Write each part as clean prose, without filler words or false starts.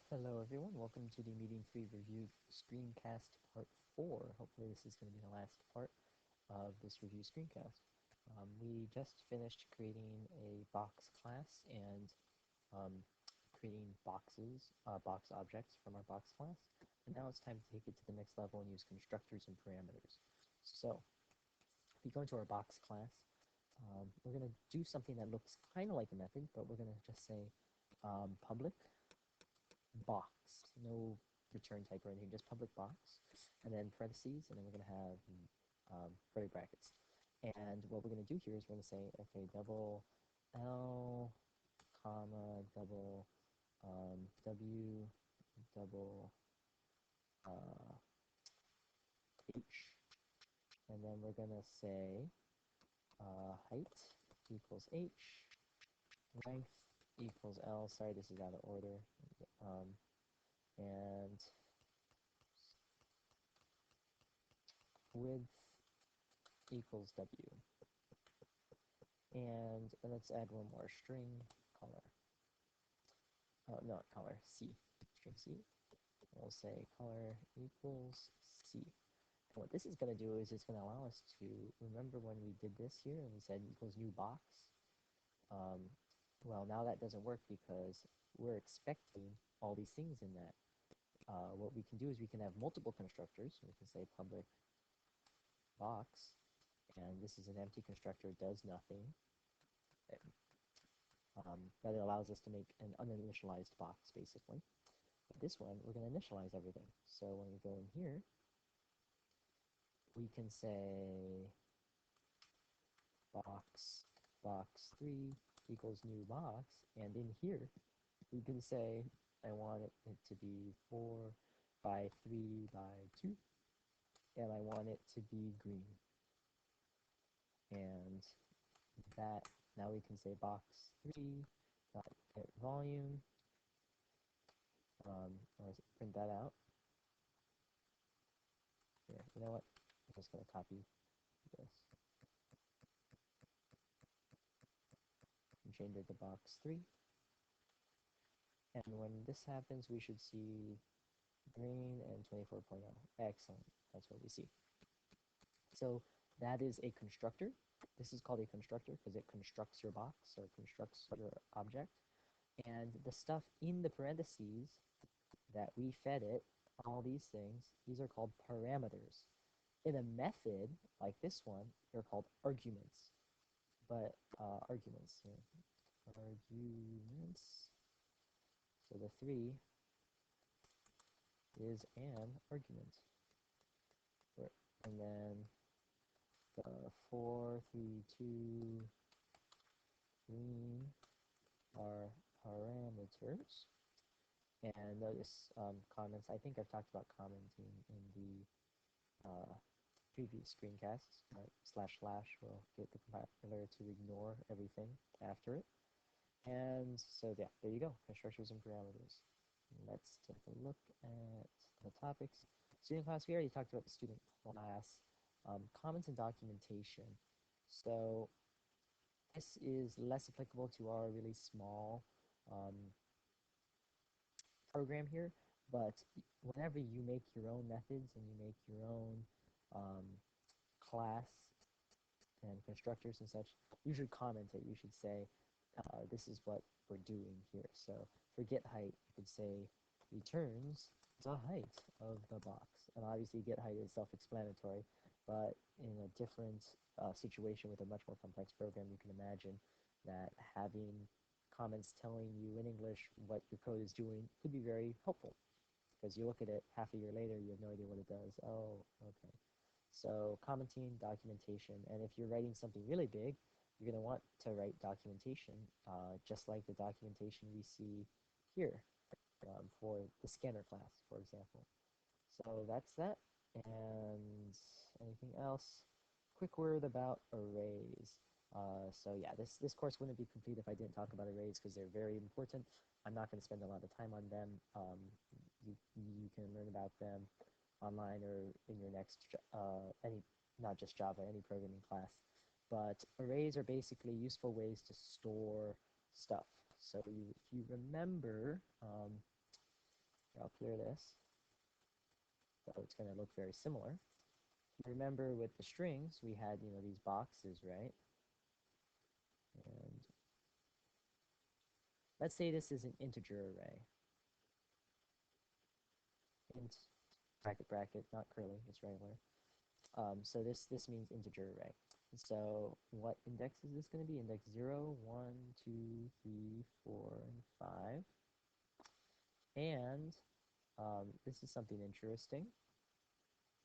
Hello everyone, welcome to the Meeting Free Review Screencast Part 4. Hopefully this is going to be the last part of this review screencast. We just finished creating a box class and creating box objects from our box class. And now it's time to take it to the next level and use constructors and parameters. So, if we go into our box class, we're going to do something that looks kind of like a method, but we're going to just say public box, no return type or anything, just public box, and then parentheses, and then we're going to have curly brackets. And what we're going to do here is we're going to say, okay, double L, comma, double W, double H, and then we're going to say height equals H, length equals L. Sorry, this is out of order. And width equals W. And let's add one more string, color. Oh, no, color, C. String C. We'll say color equals C. And what this is going to do is it's going to allow us to remember when we did this here and we said equals new box. Well, now that doesn't work because we're expecting all these things in that. What we can do is we can have multiple constructors. We can say public box, and this is an empty constructor, it does nothing. But it allows us to make an uninitialized box, basically. But this one, we're going to initialize everything. So when we go in here, we can say box3 equals new box, and in here, we can say I want it to be 4 by 3 by 2, and I want it to be green. And that, now we can say box3 dot get volume, or print that out. Here, you know what? I'm just going to copy this and change it to box3. And when this happens, we should see green and 24.0. Excellent. That's what we see. So that is a constructor. This is called a constructor because it constructs your box or constructs your object. And the stuff in the parentheses that we fed it, all these things, these are called parameters. In a method like this one, they're called arguments. But arguments here. Arguments. So the 3 is an argument. And then the 4, 3, 2, green are parameters. And notice comments. I think I've talked about commenting in the previous screencasts. // will get the compiler to ignore everything after it. And so yeah, there you go, constructors and parameters. Let's take a look at the topics. Student class, we already talked about the student class. Comments and documentation. So this is less applicable to our really small program here, but whenever you make your own methods and you make your own class and constructors and such, you should comment it. You should say, this is what we're doing here. So for get height, you could say returns the height of the box. And obviously get height is self-explanatory, but in a different situation with a much more complex program, you can imagine that having comments telling you in English what your code is doing could be very helpful. Because you look at it half a year later, you have no idea what it does. Oh, okay. So commenting, documentation, and if you're writing something really big, you're going to want to write documentation, just like the documentation we see here for the scanner class, for example. So that's that. And anything else? Quick word about arrays. So yeah, this course wouldn't be complete if I didn't talk about arrays because they're very important. I'm not going to spend a lot of time on them. You can learn about them online or in your next not just Java, any programming class. But arrays are basically useful ways to store stuff. So if you remember, I'll clear this. So it's going to look very similar. Remember with the strings, we had, these boxes, right? And let's say this is an integer array. Int, bracket, bracket, not curly, it's regular. So this means integer array. So what index is this going to be? Index 0, 1, 2, 3, 4, and 5. And this is something interesting,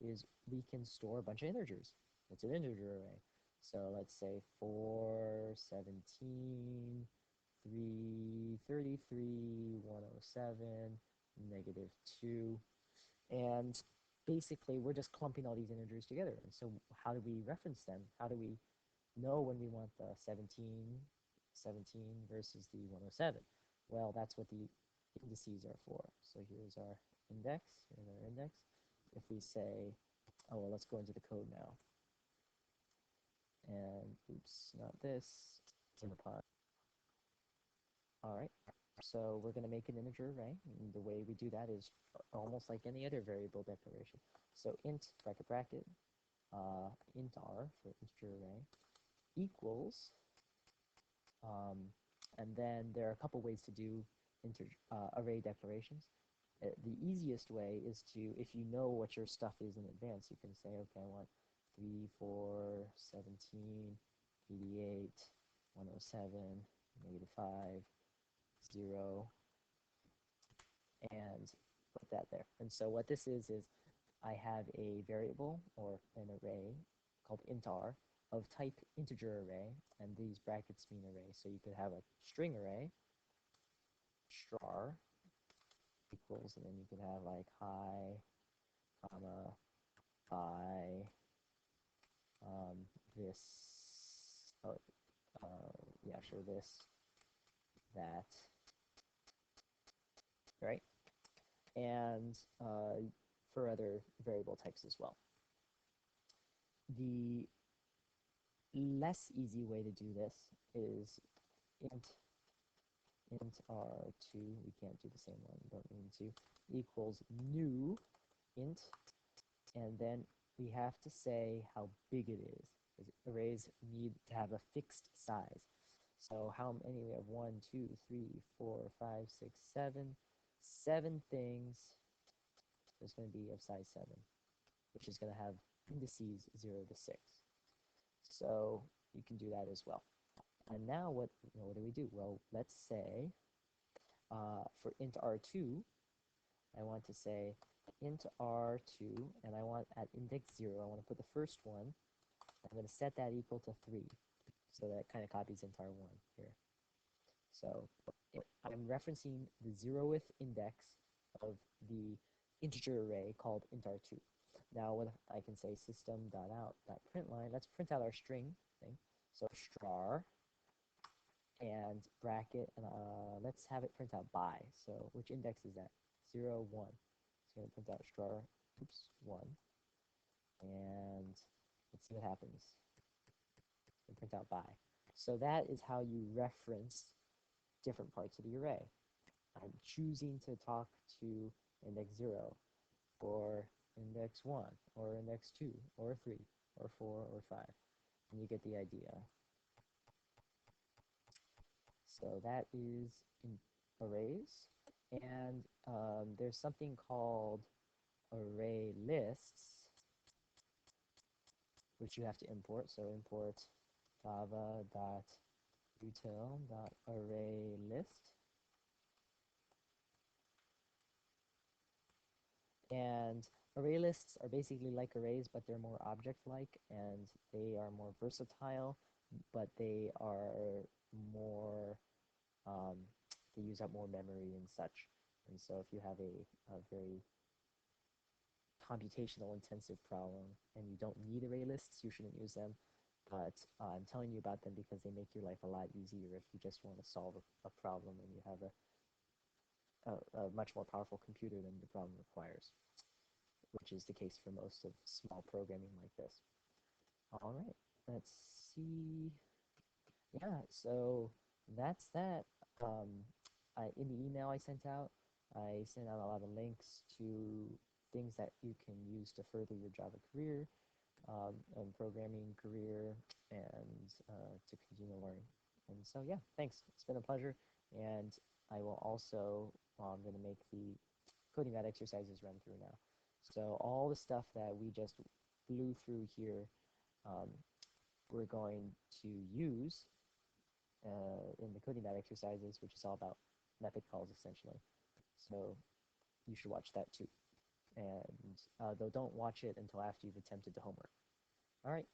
is we can store a bunch of integers. It's an integer array. So let's say 4, 17, 3, 33, 107, -2. And basically, we're just clumping all these integers together. And so how do we reference them? How do we know when we want the 17 versus the 107? Well, that's what the indices are for. So here's our index. Here's our index. If we say, oh, well, let's go into the code now. And oops, not this. All right. So we're going to make an integer array. And the way we do that is almost like any other variable declaration. So int bracket bracket int r for integer array equals, and then there are a couple ways to do array declarations. The easiest way is to, if you know what your stuff is in advance, you can say, okay, I want 3, 4, 17, 88, 107, -5, 0, and put that there. And so what this is I have a variable or an array called int r of type integer array, and these brackets mean array. So you could have a string array, str equals, and then you could have like hi, comma, by, this, oh, yeah, sure, this, that, right? And for other variable types as well. The less easy way to do this is int r2, we can't do the same one, don't mean to, equals new int, and then we have to say how big it is, because arrays need to have a fixed size. So how many? We have 1, 2, 3, 4, 5, 6, 7. 7 things is going to be of size 7, which is going to have indices 0 to 6. So you can do that as well. And now what do we do? Well, let's say for int r2, I want to say int r2, and I want at index 0, I want to put the first one. I'm going to set that equal to 3. So that kind of copies int r1 here. So I'm referencing the 0th index of the integer array called int r2. Now what I can say system.out.println, let's print out our string thing. So str and bracket, and let's have it print out by. So which index is that? 0, 1. It's going to print out str, 1. And let's see what happens. It's going to print out by. So that is how you reference different parts of the array. I'm choosing to talk to index 0, or index 1, or index 2, or 3, or 4, or 5. And you get the idea. So that is in arrays. And there's something called array lists, which you have to import. So import java.util.arraylist. And array lists are basically like arrays, but they're more object-like, and they are more versatile, but they are more, they use up more memory and such. And so if you have a very computational intensive problem and you don't need array lists, you shouldn't use them. But I'm telling you about them because they make your life a lot easier if you just want to solve a problem and you have a much more powerful computer than the problem requires, which is the case for most of small programming like this. All right, let's see. Yeah, so that's that. In the email I sent out, I send out a lot of links to things that you can use to further your Java career and programming career and to continue learning. And so, yeah, thanks. It's been a pleasure. And I will also, I'm going to make the coding that exercises run through now. So all the stuff that we just flew through here, um, we're going to use in the coding that exercises, which is all about method calls essentially. So you should watch that too. And though don't watch it until after you've attempted the homework. All right.